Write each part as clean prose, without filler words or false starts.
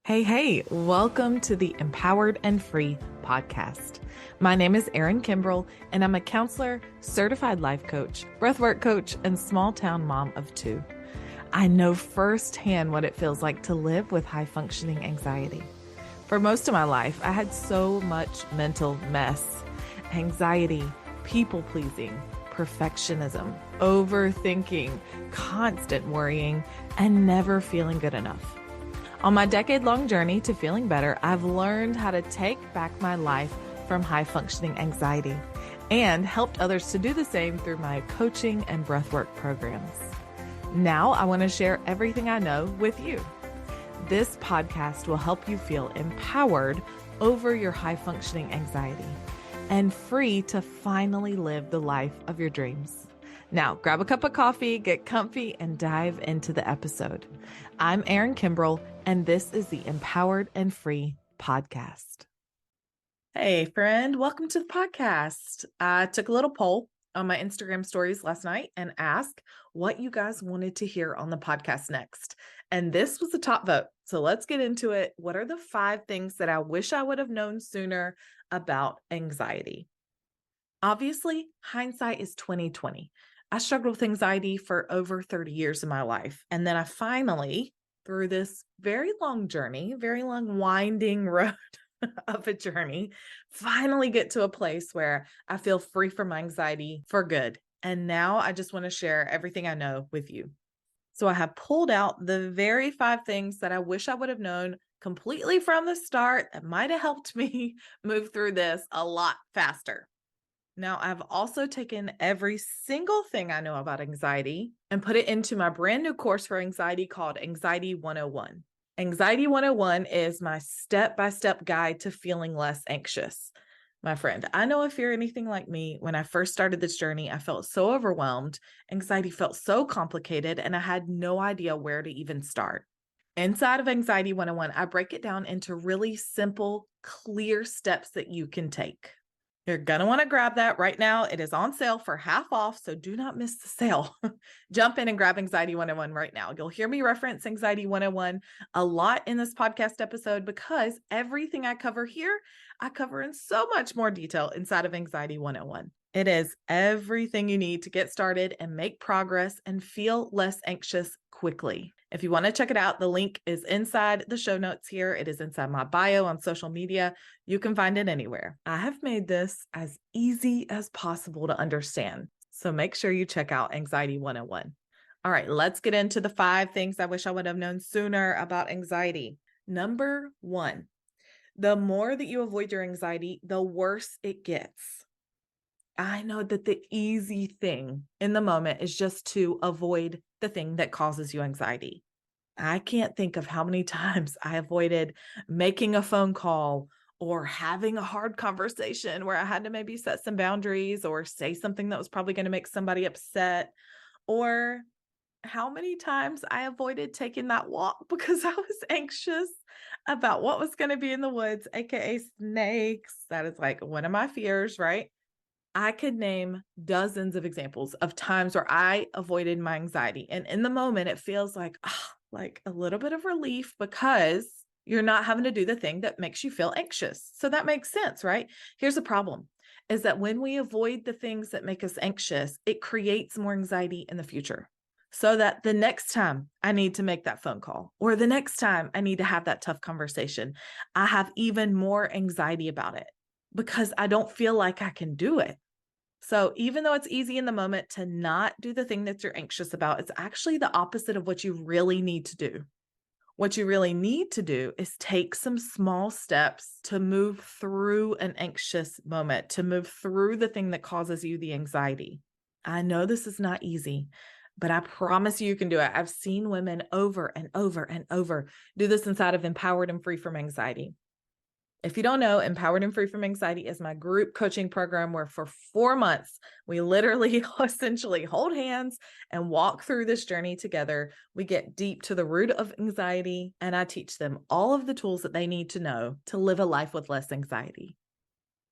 Hey, welcome to the Empowered and Free podcast. My name is Erin Kimbrell, and I'm a counselor, certified life coach, breathwork coach, and small town mom of two. I know firsthand what it feels like to live with high functioning anxiety. For most of my life, I had so much mental mess, anxiety, people pleasing, perfectionism, overthinking, constant worrying, and never feeling good enough. On my decade-long journey to feeling better, I've learned how to take back my life from high-functioning anxiety and helped others to do the same through my coaching and breathwork programs. Now I want to share everything I know with you. This podcast will help you feel empowered over your high-functioning anxiety and free to finally live the life of your dreams. Now, grab a cup of coffee, get comfy, and dive into the episode. I'm Erin Kimbrell, and this is the Empowered and Free podcast. Hey, friend, welcome to the podcast. I took a little poll on my Instagram stories last night and asked what you guys wanted to hear on the podcast next. And this was the top vote. So let's get into it. What are the 5 things that I wish I would have known sooner about anxiety? Obviously, hindsight is 2020. I struggled with anxiety for over 30 years of my life. And then I finally, through this very long journey, very long winding road of a journey, finally get to a place where I feel free from anxiety for good. And now I just want to share everything I know with you. So I have pulled out the very 5 things that I wish I would have known completely from the start that might have helped me move through this a lot faster. Now, I've also taken every single thing I know about anxiety and put it into my brand new course for anxiety called Anxiety 101. Anxiety 101 is my step-by-step guide to feeling less anxious. My friend, I know if you're anything like me, when I first started this journey, I felt so overwhelmed. Anxiety felt so complicated, and I had no idea where to even start. Inside of Anxiety 101, I break it down into really simple, clear steps that you can take. You're going to want to grab that right now. It is on sale for half off, so do not miss the sale. Jump in and grab Anxiety 101 right now. You'll hear me reference Anxiety 101 a lot in this podcast episode because everything I cover here, I cover in so much more detail inside of Anxiety 101. It is everything you need to get started and make progress and feel less anxious quickly. If you want to check it out, the link is inside the show notes here. It is inside my bio on social media. You can find it anywhere. I have made this as easy as possible to understand. So make sure you check out Anxiety 101. All right, let's get into the 5 things I wish I would have known sooner about anxiety. Number 1, the more that you avoid your anxiety, the worse it gets. I know that the easy thing in the moment is just to avoid the thing that causes you anxiety. I can't think of how many times I avoided making a phone call or having a hard conversation where I had to maybe set some boundaries or say something that was probably going to make somebody upset, or how many times I avoided taking that walk because I was anxious about what was going to be in the woods, aka snakes. That is like one of my fears, right? I could name dozens of examples of times where I avoided my anxiety. And in the moment, it feels like a little bit of relief because you're not having to do the thing that makes you feel anxious. So that makes sense, right? Here's the problem is that when we avoid the things that make us anxious, it creates more anxiety in the future. So that the next time I need to make that phone call or the next time I need to have that tough conversation, I have even more anxiety about it because I don't feel like I can do it. So even though it's easy in the moment to not do the thing that you're anxious about, it's actually the opposite of what you really need to do. What you really need to do is take some small steps to move through an anxious moment, to move through the thing that causes you the anxiety. I know this is not easy, but I promise you can do it. I've seen women over and over and over do this inside of Empowered and Free from Anxiety. If you don't know, Empowered and Free from Anxiety is my group coaching program where for 4 months, we literally essentially hold hands and walk through this journey together. We get deep to the root of anxiety, and I teach them all of the tools that they need to know to live a life with less anxiety.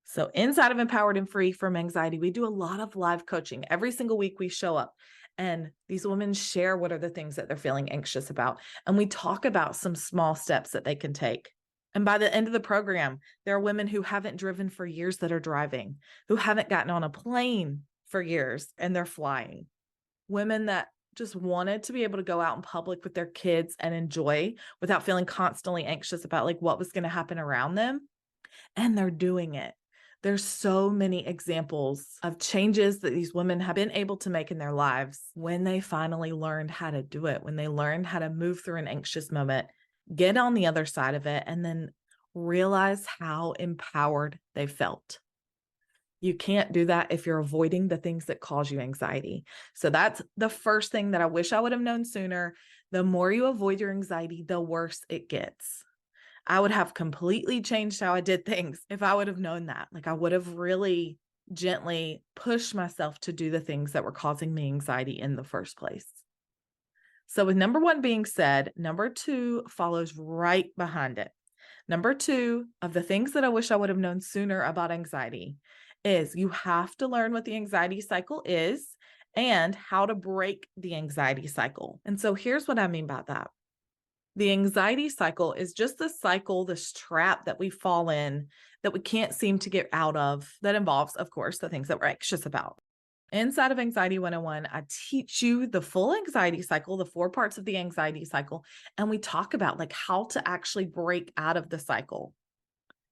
So inside of Empowered and Free from Anxiety, we do a lot of live coaching. Every single week we show up And these women share what are the things that they're feeling anxious about. And we talk about some small steps that they can take. And by the end of the program, there are women who haven't driven for years that are driving, who haven't gotten on a plane for years and they're flying. Women that just wanted to be able to go out in public with their kids and enjoy without feeling constantly anxious about like what was going to happen around them. And they're doing it. There's so many examples of changes that these women have been able to make in their lives when they finally learned how to do it, when they learned how to move through an anxious moment, get on the other side of it, and then realize how empowered they felt. You can't do that if you're avoiding the things that cause you anxiety. So that's the first thing that I wish I would have known sooner. The more you avoid your anxiety, the worse it gets. I would have completely changed how I did things if I would have known that. Like I would have really gently pushed myself to do the things that were causing me anxiety in the first place. So with number one being said, number two follows right behind it. Number two of the things that I wish I would have known sooner about anxiety is you have to learn what the anxiety cycle is and how to break the anxiety cycle. And so here's what I mean by that. The anxiety cycle is just this cycle, this trap that we fall in that we can't seem to get out of, that involves, of course, the things that we're anxious about. Inside of Anxiety 101, I teach you the full anxiety cycle, the 4 parts of the anxiety cycle, and we talk about like how to actually break out of the cycle.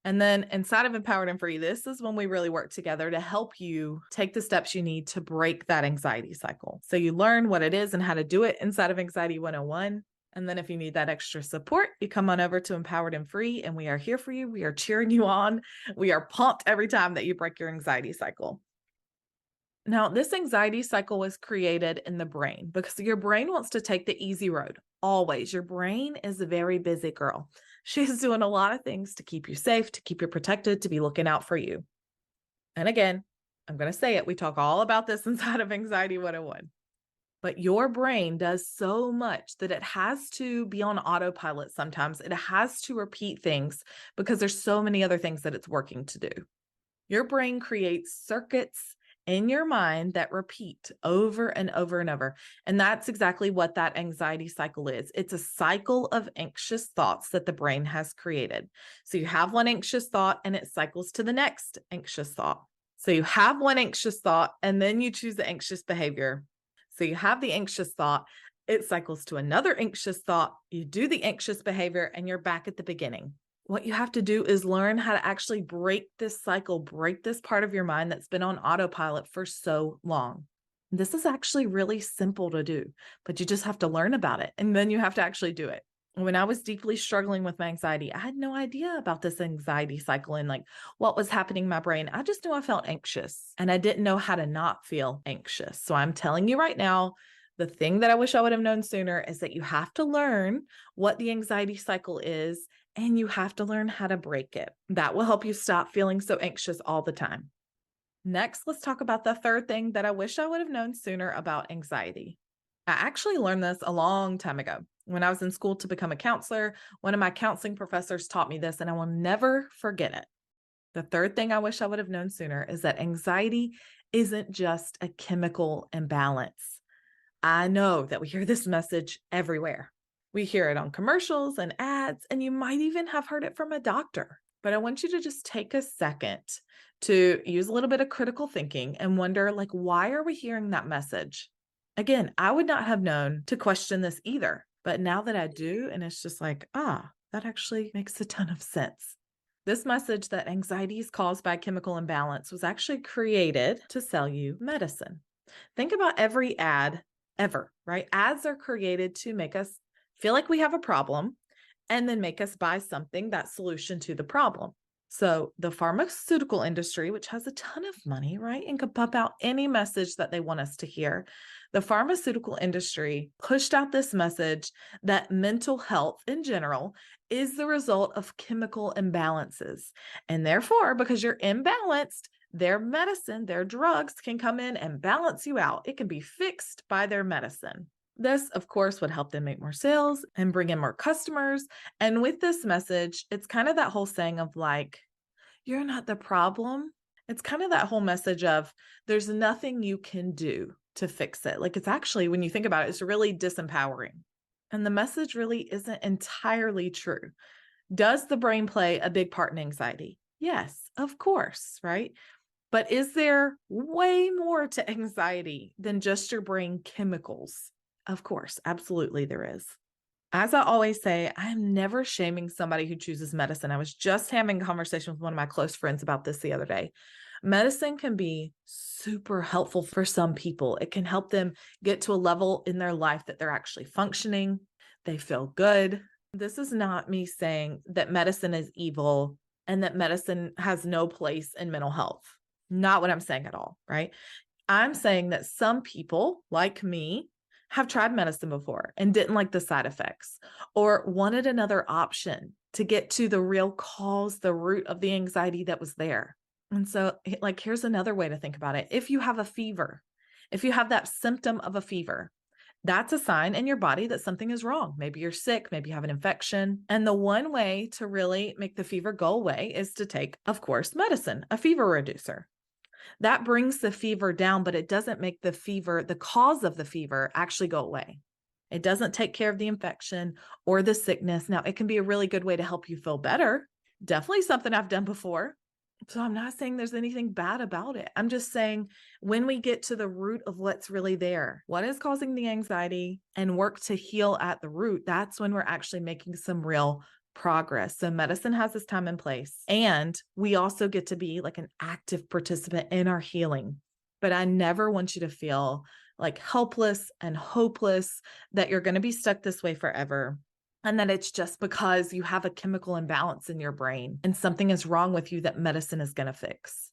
And then inside of Empowered and Free, this is when we really work together to help you take the steps you need to break that anxiety cycle. So you learn what it is and how to do it inside of Anxiety 101. And then if you need that extra support, you come on over to Empowered and Free, and we are here for you. We are cheering you on. We are pumped every time that you break your anxiety cycle. Now, this anxiety cycle was created in the brain because your brain wants to take the easy road. Always. Your brain is a very busy girl. She's doing a lot of things to keep you safe, to keep you protected, to be looking out for you. And again, I'm going to say it. We talk all about this inside of Anxiety 101. But your brain does so much that it has to be on autopilot sometimes. It has to repeat things because there's so many other things that it's working to do. Your brain creates circuits in your mind that repeat over and over and over. And that's exactly what that anxiety cycle is. It's a cycle of anxious thoughts that the brain has created. So you have one anxious thought and it cycles to the next anxious thought. So you have one anxious thought and then you choose the anxious behavior. So you have the anxious thought, it cycles to another anxious thought, you do the anxious behavior, and you're back at the beginning. What you have to do is learn how to actually break this cycle, break this part of your mind that's been on autopilot for so long. This is actually really simple to do, but you just have to learn about it, and then you have to actually do it. When I was deeply struggling with my anxiety, I had no idea about this anxiety cycle and like what was happening in my brain. I just knew I felt anxious and I didn't know how to not feel anxious. So I'm telling you right now, the thing that I wish I would have known sooner is that you have to learn what the anxiety cycle is and you have to learn how to break it. That will help you stop feeling so anxious all the time. Next, let's talk about the third thing that I wish I would have known sooner about anxiety. I actually learned this a long time ago. When I was in school to become a counselor, one of my counseling professors taught me this, and I will never forget it. The third thing I wish I would have known sooner is that anxiety isn't just a chemical imbalance. I know that we hear this message everywhere. We hear it on commercials and ads, and you might even have heard it from a doctor. But I want you to just take a second to use a little bit of critical thinking and wonder, like, why are we hearing that message? Again, I would not have known to question this either. But now that I do, and it's just like, that actually makes a ton of sense. This message that anxiety is caused by chemical imbalance was actually created to sell you medicine. Think about every ad ever, right? Ads are created to make us feel like we have a problem and then make us buy something that's solution to the problem. So the pharmaceutical industry, which has a ton of money, right, and can pump out any message that they want us to hear, the pharmaceutical industry pushed out this message that mental health in general is the result of chemical imbalances. And therefore, because you're imbalanced, their medicine, their drugs can come in and balance you out. It can be fixed by their medicine. This, of course, would help them make more sales and bring in more customers. And with this message, it's kind of that whole saying of like, you're not the problem. It's kind of that whole message of there's nothing you can do. to fix it. Like it's actually, when you think about it, it's really disempowering. And the message really isn't entirely true. Does the brain play a big part in anxiety? Yes, of course, right? But is there way more to anxiety than just your brain chemicals? Of course, absolutely there is. As I always say, I'm never shaming somebody who chooses medicine. I was just having a conversation with one of my close friends about this the other day. Medicine can be super helpful for some people. It can help them get to a level in their life that they're actually functioning. They feel good. This is not me saying that medicine is evil and that medicine has no place in mental health. Not what I'm saying at all, right? I'm saying that some people, like me, have tried medicine before and didn't like the side effects or wanted another option to get to the real cause, the root of the anxiety that was there. And so, like, here's another way to think about it. If you have a fever, if you have that symptom of a fever, that's a sign in your body that something is wrong. Maybe you're sick, maybe you have an infection. And the one way to really make the fever go away is to take, of course, medicine, a fever reducer. That brings the fever down, but it doesn't make the fever, the cause of the fever, actually go away. It doesn't take care of the infection or the sickness. Now, it can be a really good way to help you feel better. Definitely something I've done before. So I'm not saying there's anything bad about it. I'm just saying when we get to the root of what's really there, what is causing the anxiety, and work to heal at the root, that's when we're actually making some real progress. So medicine has its time and place, and we also get to be like an active participant in our healing. But I never want you to feel like helpless and hopeless, that you're going to be stuck this way forever, and that it's just because you have a chemical imbalance in your brain and something is wrong with you that medicine is going to fix.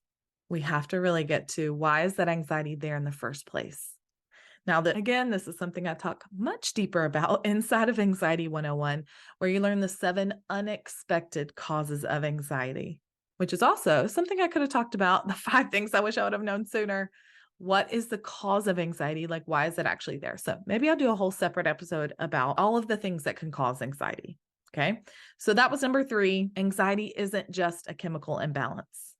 We have to really get to, why is that anxiety there in the first place? Now, that again, this is something I talk much deeper about inside of Anxiety 101, where you learn the 7 unexpected causes of anxiety, which is also something I could have talked about, the 5 things I wish I would have known sooner. What is the cause of anxiety? Like, why is it actually there? So maybe I'll do a whole separate episode about all of the things that can cause anxiety. Okay. So that was number 3. Anxiety isn't just a chemical imbalance.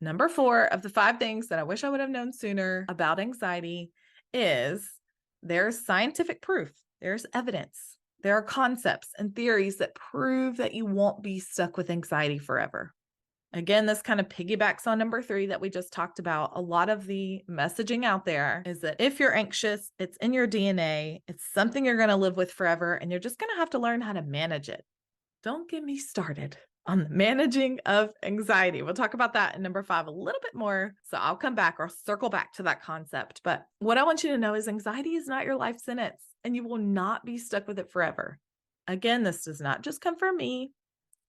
Number 4 of the 5 things that I wish I would have known sooner about anxiety is there's scientific proof. There's evidence. There are concepts and theories that prove that you won't be stuck with anxiety forever. Again, this kind of piggybacks on number 3 that we just talked about. A lot of the messaging out there is that if you're anxious, it's in your DNA, it's something you're going to live with forever, and you're just going to have to learn how to manage it. Don't get me started on the managing of anxiety. We'll talk about that in number 5 a little bit more. So I'll come back or circle back to that concept. But what I want you to know is anxiety is not your life sentence, and you will not be stuck with it forever. Again, this does not just come from me,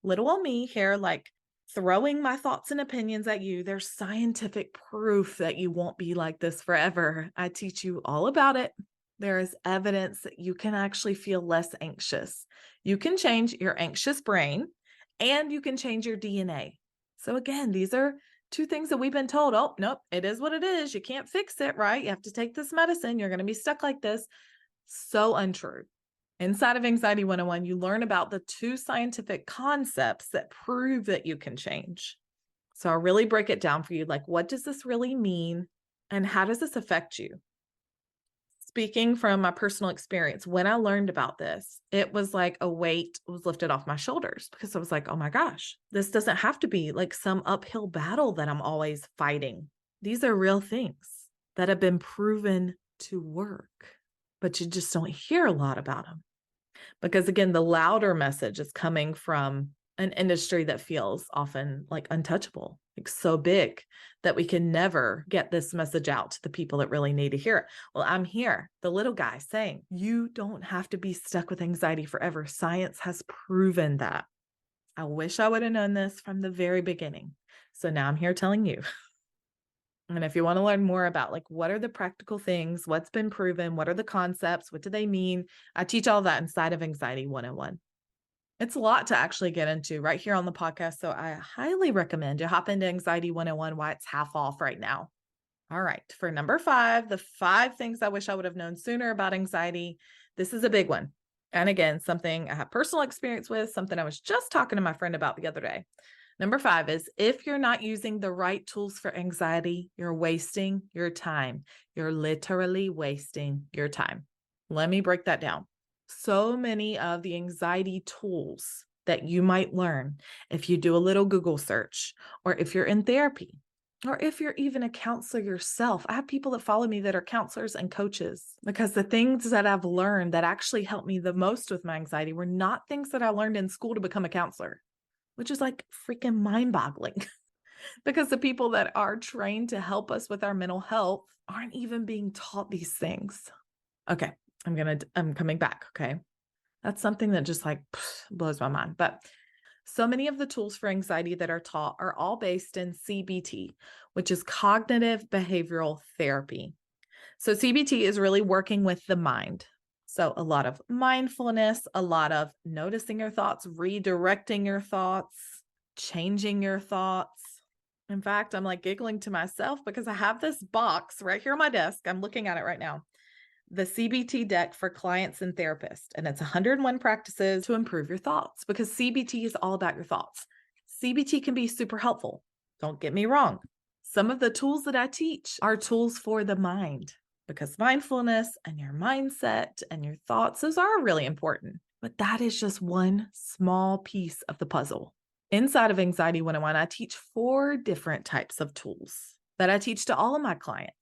little old me here, like throwing my thoughts and opinions at you. There's scientific proof that you won't be like this forever. I teach you all about it. There is evidence that you can actually feel less anxious. You can change your anxious brain, and you can change your DNA. So again, these are 2 things that we've been told, oh, nope, it is what it is. You can't fix it, right? You have to take this medicine. You're going to be stuck like this. So untrue. Inside of Anxiety 101, you learn about the 2 scientific concepts that prove that you can change. So I'll really break it down for you. Like, what does this really mean? And how does this affect you? Speaking from my personal experience, when I learned about this, it was like a weight was lifted off my shoulders, because I was like, oh my gosh, this doesn't have to be like some uphill battle that I'm always fighting. These are real things that have been proven to work, but you just don't hear a lot about them. Because again, the louder message is coming from an industry that feels often like untouchable, like so big that we can never get this message out to the people that really need to hear it. Well, I'm here, the little guy, saying you don't have to be stuck with anxiety forever. Science has proven that. I wish I would have known this from the very beginning. So now I'm here telling you. And if you want to learn more about like, what are the practical things, what's been proven, what are the concepts, what do they mean? I teach all that inside of Anxiety 101. It's a lot to actually get into right here on the podcast. So I highly recommend you hop into Anxiety 101 while it's half off right now. All right. For number 5, the 5 things I wish I would have known sooner about anxiety. This is a big one. And again, something I have personal experience with, something I was just talking to my friend about the other day. Number 5 is if you're not using the right tools for anxiety, you're wasting your time. You're literally wasting your time. Let me break that down. So many of the anxiety tools that you might learn if you do a little Google search, or if you're in therapy, or if you're even a counselor yourself. I have people that follow me that are counselors and coaches, because the things that I've learned that actually helped me the most with my anxiety were not things that I learned in school to become a counselor, which is like freaking mind-boggling because the people that are trained to help us with our mental health aren't even being taught these things. Okay, I'm coming back, okay? That's something that just like blows my mind. But so many of the tools for anxiety that are taught are all based in CBT, which is cognitive behavioral therapy. So CBT is really working with the mind. So a lot of mindfulness, a lot of noticing your thoughts, redirecting your thoughts, changing your thoughts. In fact, I'm like giggling to myself because I have this box right here on my desk. I'm looking at it right now. The CBT deck for clients and therapists. And it's 101 practices to improve your thoughts, because CBT is all about your thoughts. CBT can be super helpful. Don't get me wrong. Some of the tools that I teach are tools for the mind, because mindfulness and your mindset and your thoughts, those are really important. But that is just one small piece of the puzzle. Inside of Anxiety 101, I teach 4 different types of tools that I teach to all of my clients.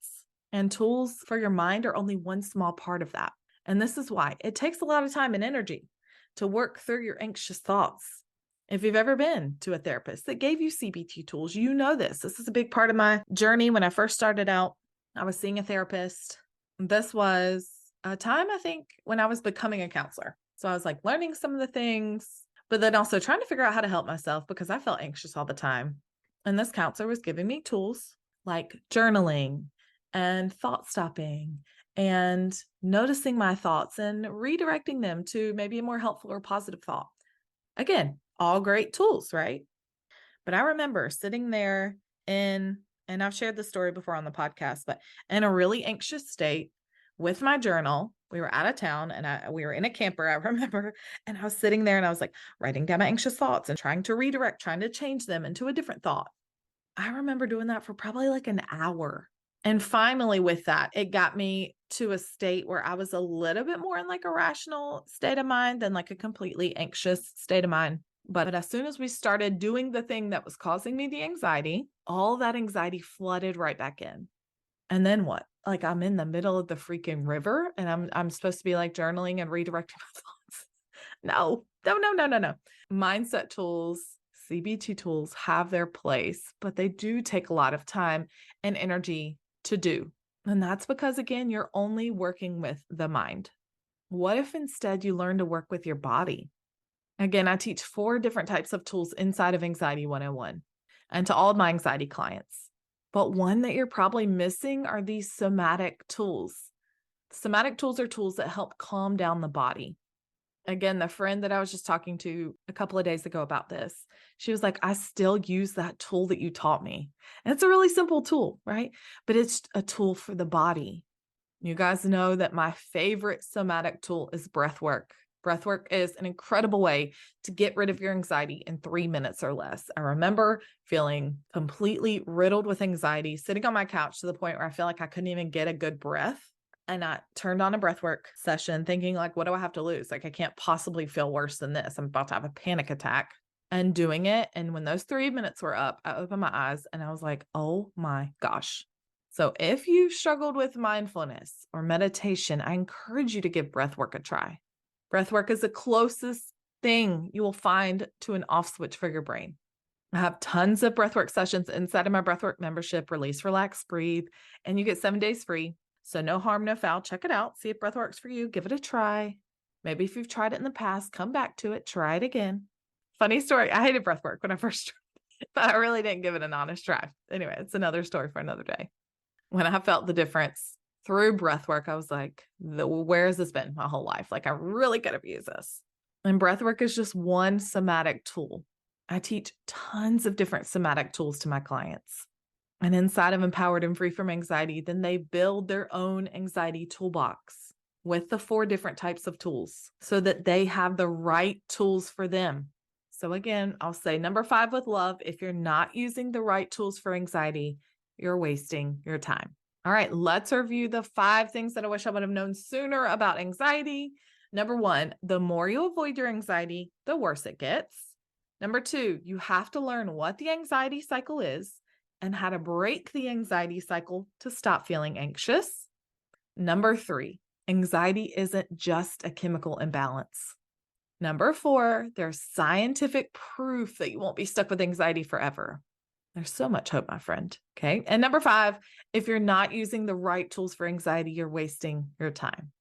And tools for your mind are only one small part of that. And this is why it takes a lot of time and energy to work through your anxious thoughts. If you've ever been to a therapist that gave you CBT tools, you know this. This is a big part of my journey. When I first started out, I was seeing a therapist. This was a time, I think, when I was becoming a counselor. So I was like learning some of the things, but then also trying to figure out how to help myself because I felt anxious all the time. And this counselor was giving me tools like journaling and thought stopping and noticing my thoughts and redirecting them to maybe a more helpful or positive thought. Again, all great tools, right? But I remember sitting there and I've shared this story before on the podcast, but in a really anxious state with my journal. We were out of town and we were in a camper, I remember, and I was sitting there and I was like writing down my anxious thoughts and trying to redirect, trying to change them into a different thought. I remember doing that for probably like an hour. And finally, with that, it got me to a state where I was a little bit more in like a rational state of mind than like a completely anxious state of mind. But as soon as we started doing the thing that was causing me the anxiety, all that anxiety flooded right back in. And then what? Like I'm in the middle of the freaking river and I'm supposed to be like journaling and redirecting my thoughts. No. Mindset tools, CBT tools have their place, but they do take a lot of time and energy to do. And that's because, again, you're only working with the mind. What if instead you learn to work with your body? Again, I teach 4 different types of tools inside of Anxiety 101 and to all of my anxiety clients. But one that you're probably missing are these somatic tools. Somatic tools are tools that help calm down the body. Again, the friend that I was just talking to a couple of days ago about this, she was like, I still use that tool that you taught me. And it's a really simple tool, right? But it's a tool for the body. You guys know that my favorite somatic tool is breath work. Breath work is an incredible way to get rid of your anxiety in 3 minutes or less. I remember feeling completely riddled with anxiety, sitting on my couch to the point where I feel like I couldn't even get a good breath. And I turned on a breathwork session thinking like, what do I have to lose? Like, I can't possibly feel worse than this. I'm about to have a panic attack, and doing it. And when those 3 minutes were up, I opened my eyes and I was like, oh my gosh. So if you've struggled with mindfulness or meditation, I encourage you to give breathwork a try. Breathwork is the closest thing you will find to an off switch for your brain. I have tons of breathwork sessions inside of my breathwork membership, Release, Relax, Breathe, and you get 7 days free. So no harm, no foul. Check it out. See if breath works for you. Give it a try. Maybe if you've tried it in the past, come back to it. Try it again. Funny story. I hated breath work when I first tried, but I really didn't give it an honest try. Anyway, it's another story for another day. When I felt the difference through breath work, I was like, where has this been my whole life? Like, I really could have used this. And breath work is just one somatic tool. I teach tons of different somatic tools to my clients. And inside of Empowered and Free from Anxiety, then they build their own anxiety toolbox with the 4 different types of tools so that they have the right tools for them. So again, I'll say number 5 with love. If you're not using the right tools for anxiety, you're wasting your time. All right, let's review the 5 things that I wish I would have known sooner about anxiety. Number 1, the more you avoid your anxiety, the worse it gets. Number 2, you have to learn what the anxiety cycle is and how to break the anxiety cycle to stop feeling anxious. Number 3, anxiety isn't just a chemical imbalance. Number 4, there's scientific proof that you won't be stuck with anxiety forever. There's so much hope, my friend. Okay. And number 5, if you're not using the right tools for anxiety, you're wasting your time.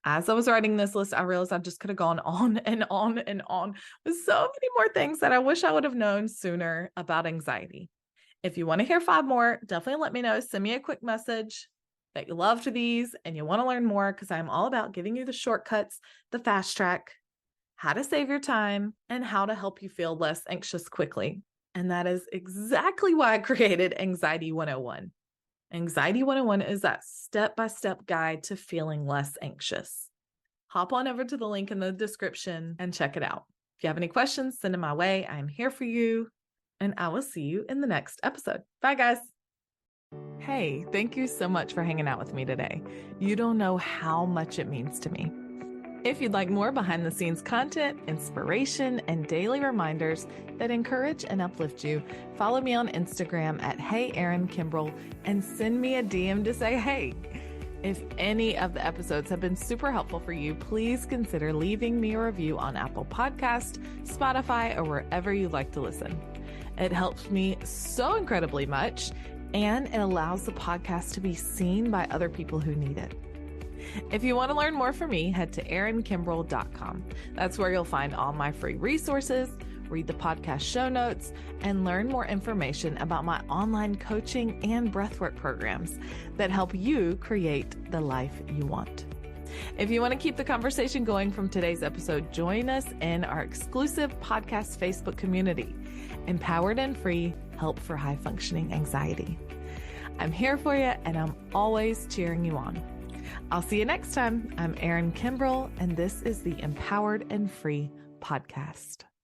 As I was writing this list, I realized I just could have gone on and on and on with so many more things that I wish I would have known sooner about anxiety. If you want to hear 5 more, definitely let me know. Send me a quick message that you loved these and you want to learn more, because I'm all about giving you the shortcuts, the fast track, how to save your time, and how to help you feel less anxious quickly. And that is exactly why I created Anxiety 101. Anxiety 101 is that step-by-step guide to feeling less anxious. Hop on over to the link in the description and check it out. If you have any questions, send them my way. I'm here for you, and I will see you in the next episode. Bye, guys. Hey, thank you so much for hanging out with me today. You don't know how much it means to me. If you'd like more behind-the-scenes content, inspiration, and daily reminders that encourage and uplift you, follow me on Instagram at @HeyErinKimbrel and send me a DM to say hey. If any of the episodes have been super helpful for you, please consider leaving me a review on Apple Podcast, Spotify, or wherever you like to listen. It helps me so incredibly much, and it allows the podcast to be seen by other people who need it. If you want to learn more from me, head to erinkimbrel.com. That's where you'll find all my free resources, read the podcast show notes, and learn more information about my online coaching and breathwork programs that help you create the life you want. If you want to keep the conversation going from today's episode, join us in our exclusive podcast Facebook community, Empowered and Free, Help for High Functioning Anxiety. I'm here for you, and I'm always cheering you on. I'll see you next time. I'm Erin Kimbrel, and this is the Empowered and Free podcast.